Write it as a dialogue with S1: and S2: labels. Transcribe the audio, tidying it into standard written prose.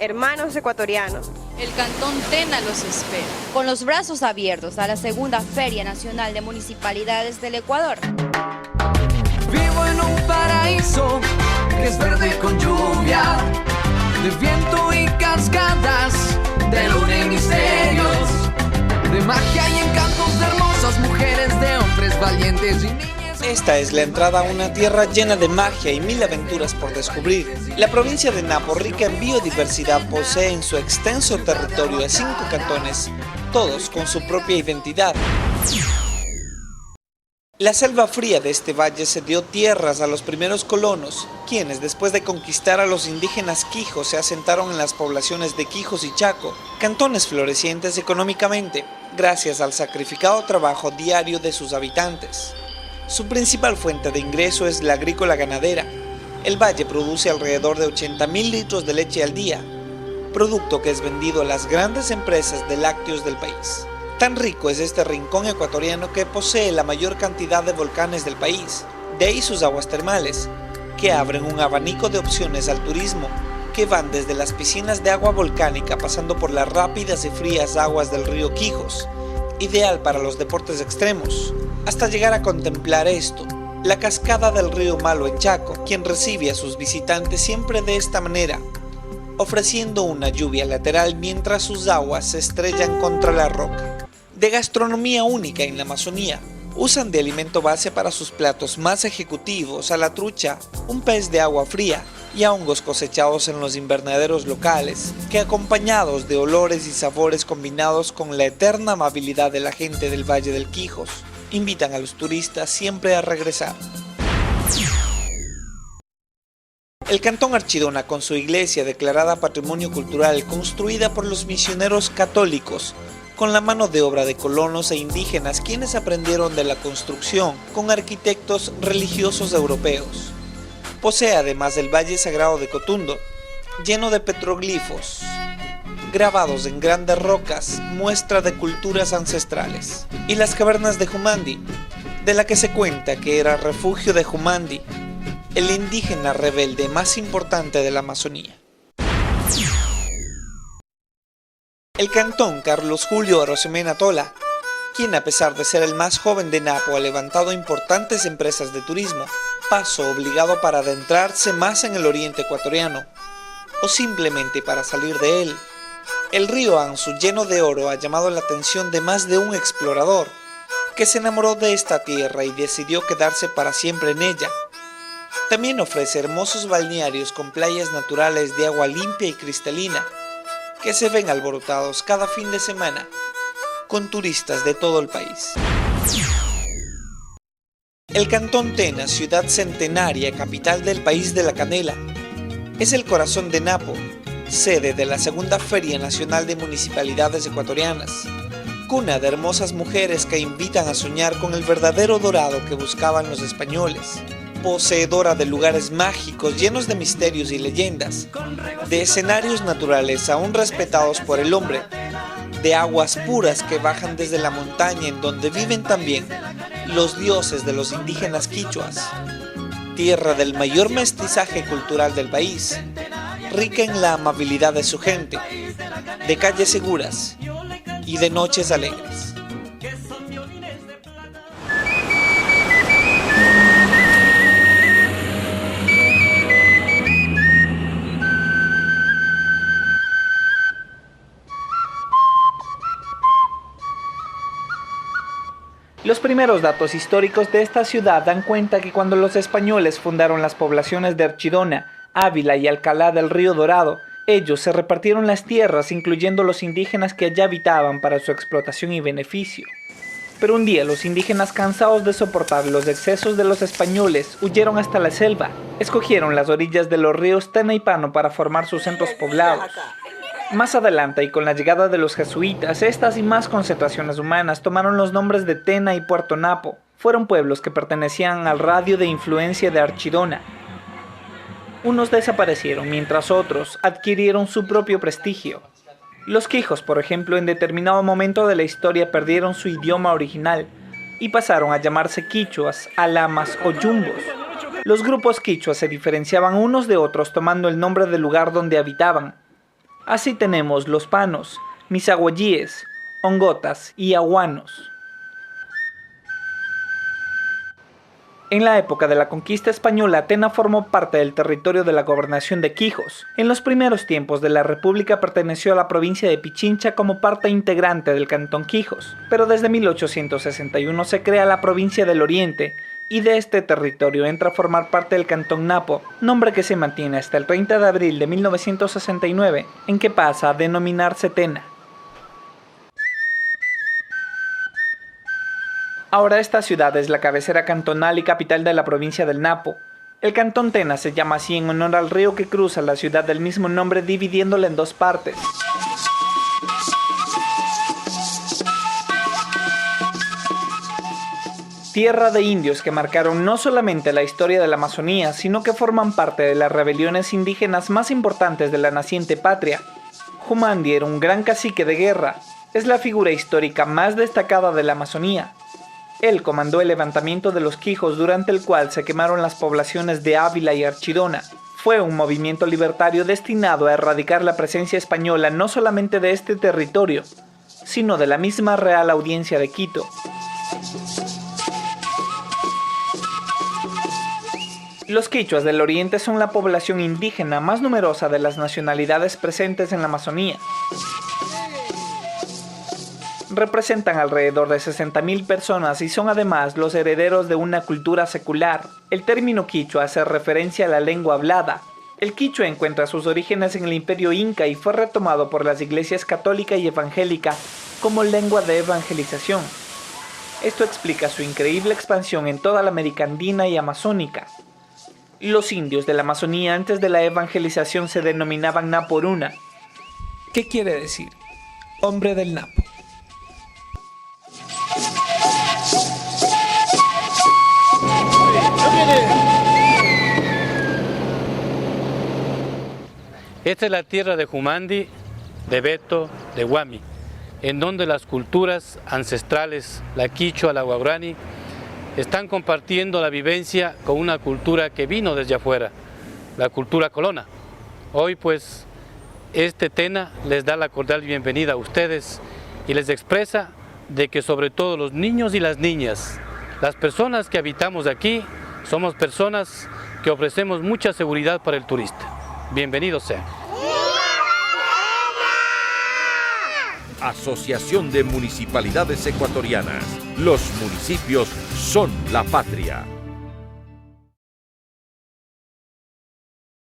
S1: hermanos ecuatorianos.
S2: El Cantón Tena los espera.
S3: Con los brazos abiertos a la segunda Feria Nacional de Municipalidades del Ecuador.
S4: Vivo en un paraíso que es verde con lluvia, de viento y cascadas, de luna y misterios, de magia y encantos de hermosas mujeres, de hombres valientes y niñas.
S5: Esta es la entrada a una tierra llena de magia y mil aventuras por descubrir. La provincia de Napo, rica en biodiversidad, posee en su extenso territorio a 5 cantones, todos con su propia identidad. La selva fría de este valle cedió tierras a los primeros colonos, quienes después de conquistar a los indígenas quijos se asentaron en las poblaciones de Quijos y Chaco, cantones florecientes económicamente, gracias al sacrificado trabajo diario de sus habitantes. Su principal fuente de ingreso es la agrícola ganadera. El valle produce alrededor de 80.000 litros de leche al día, producto que es vendido a las grandes empresas de lácteos del país. Tan rico es este rincón ecuatoriano que posee la mayor cantidad de volcanes del país, de ahí sus aguas termales, que abren un abanico de opciones al turismo, que van desde las piscinas de agua volcánica pasando por las rápidas y frías aguas del río Quijos, ideal para los deportes extremos, hasta llegar a contemplar esto, la cascada del río Malo en Chaco, quien recibe a sus visitantes siempre de esta manera, ofreciendo una lluvia lateral mientras sus aguas se estrellan contra la roca. De gastronomía única en la Amazonía, usan de alimento base para sus platos más ejecutivos a la trucha, un pez de agua fría y a hongos cosechados en los invernaderos locales, que acompañados de olores y sabores combinados con la eterna amabilidad de la gente del Valle del Quijos, invitan a los turistas siempre a regresar. El Cantón Archidona, con su iglesia declarada Patrimonio Cultural, construida por los misioneros católicos, con la mano de obra de colonos e indígenas quienes aprendieron de la construcción con arquitectos religiosos europeos. Posee además el Valle Sagrado de Cotundo, lleno de petroglifos, grabados en grandes rocas, muestra de culturas ancestrales, y las cavernas de Jumandi, de la que se cuenta que era refugio de Jumandi, el indígena rebelde más importante de la Amazonía. El cantón Carlos Julio Arosemena Tola, quien a pesar de ser el más joven de Napo ha levantado importantes empresas de turismo, paso obligado para adentrarse más en el oriente ecuatoriano, o simplemente para salir de él. El río Anzu, lleno de oro, ha llamado la atención de más de un explorador, que se enamoró de esta tierra y decidió quedarse para siempre en ella. También ofrece hermosos balnearios con playas naturales de agua limpia y cristalina, que se ven alborotados cada fin de semana, con turistas de todo el país. El Cantón Tena, ciudad centenaria, capital del país de la canela, es el corazón de Napo, sede de la segunda Feria Nacional de Municipalidades Ecuatorianas, cuna de hermosas mujeres que invitan a soñar con el verdadero dorado que buscaban los españoles, poseedora de lugares mágicos llenos de misterios y leyendas, de escenarios naturales aún respetados por el hombre, de aguas puras que bajan desde la montaña en donde viven también los dioses de los indígenas quichuas, tierra del mayor mestizaje cultural del país, rica en la amabilidad de su gente, de calles seguras y de noches alegres. Los primeros datos históricos de esta ciudad dan cuenta que cuando los españoles fundaron las poblaciones de Archidona, Ávila y Alcalá del Río Dorado, ellos se repartieron las tierras, incluyendo los indígenas que allá habitaban para su explotación y beneficio. Pero un día los indígenas, cansados de soportar los excesos de los españoles, huyeron hasta la selva. Escogieron las orillas de los ríos Tena y Pano para formar sus centros poblados. Más adelante, y con la llegada de los jesuitas, estas y más concentraciones humanas tomaron los nombres de Tena y Puerto Napo. Fueron pueblos que pertenecían al radio de influencia de Archidona. Unos desaparecieron, mientras otros adquirieron su propio prestigio. Los quijos, por ejemplo, en determinado momento de la historia perdieron su idioma original y pasaron a llamarse quichuas, alamas o yumbos. Los grupos quichuas se diferenciaban unos de otros tomando el nombre del lugar donde habitaban. Así tenemos los panos, misaguallíes, hongotas y aguanos. En la época de la conquista española, Tena formó parte del territorio de la gobernación de Quijos. En los primeros tiempos de la República perteneció a la provincia de Pichincha como parte integrante del cantón Quijos, pero desde 1861 se crea la provincia del Oriente, y de este territorio entra a formar parte del cantón Napo, nombre que se mantiene hasta el 30 de abril de 1969, en que pasa a denominarse Tena. Ahora esta ciudad es la cabecera cantonal y capital de la provincia del Napo. El cantón Tena se llama así en honor al río que cruza la ciudad del mismo nombre, dividiéndola en dos partes. Tierra de indios que marcaron no solamente la historia de la Amazonía, sino que forman parte de las rebeliones indígenas más importantes de la naciente patria. Humandi era un gran cacique de guerra. Es la figura histórica más destacada de la Amazonía. Él comandó el levantamiento de los Quijos, durante el cual se quemaron las poblaciones de Ávila y Archidona. Fue un movimiento libertario destinado a erradicar la presencia española no solamente de este territorio, sino de la misma Real Audiencia de Quito. Los quichuas del Oriente son la población indígena más numerosa de las nacionalidades presentes en la Amazonía. Representan alrededor de 60.000 personas y son además los herederos de una cultura secular. El término quichua hace referencia a la lengua hablada. El quichua encuentra sus orígenes en el Imperio Inca y fue retomado por las iglesias católica y evangélica como lengua de evangelización. Esto explica su increíble expansión en toda la América Andina y Amazónica. Los indios de la Amazonía antes de la evangelización se denominaban Naporuna. ¿Qué quiere decir? Hombre del Napo.
S1: Esta es la tierra de Humandi, de Beto, de Guami, en donde las culturas ancestrales, la quichua, la guarani, están compartiendo la vivencia con una cultura que vino desde afuera, la cultura colona. Hoy pues este Tena les da la cordial bienvenida a ustedes y les expresa de que sobre todo los niños y las niñas, las personas que habitamos aquí, somos personas que ofrecemos mucha seguridad para el turista. Bienvenidos sean.
S6: Asociación de Municipalidades Ecuatorianas. Los municipios son la patria.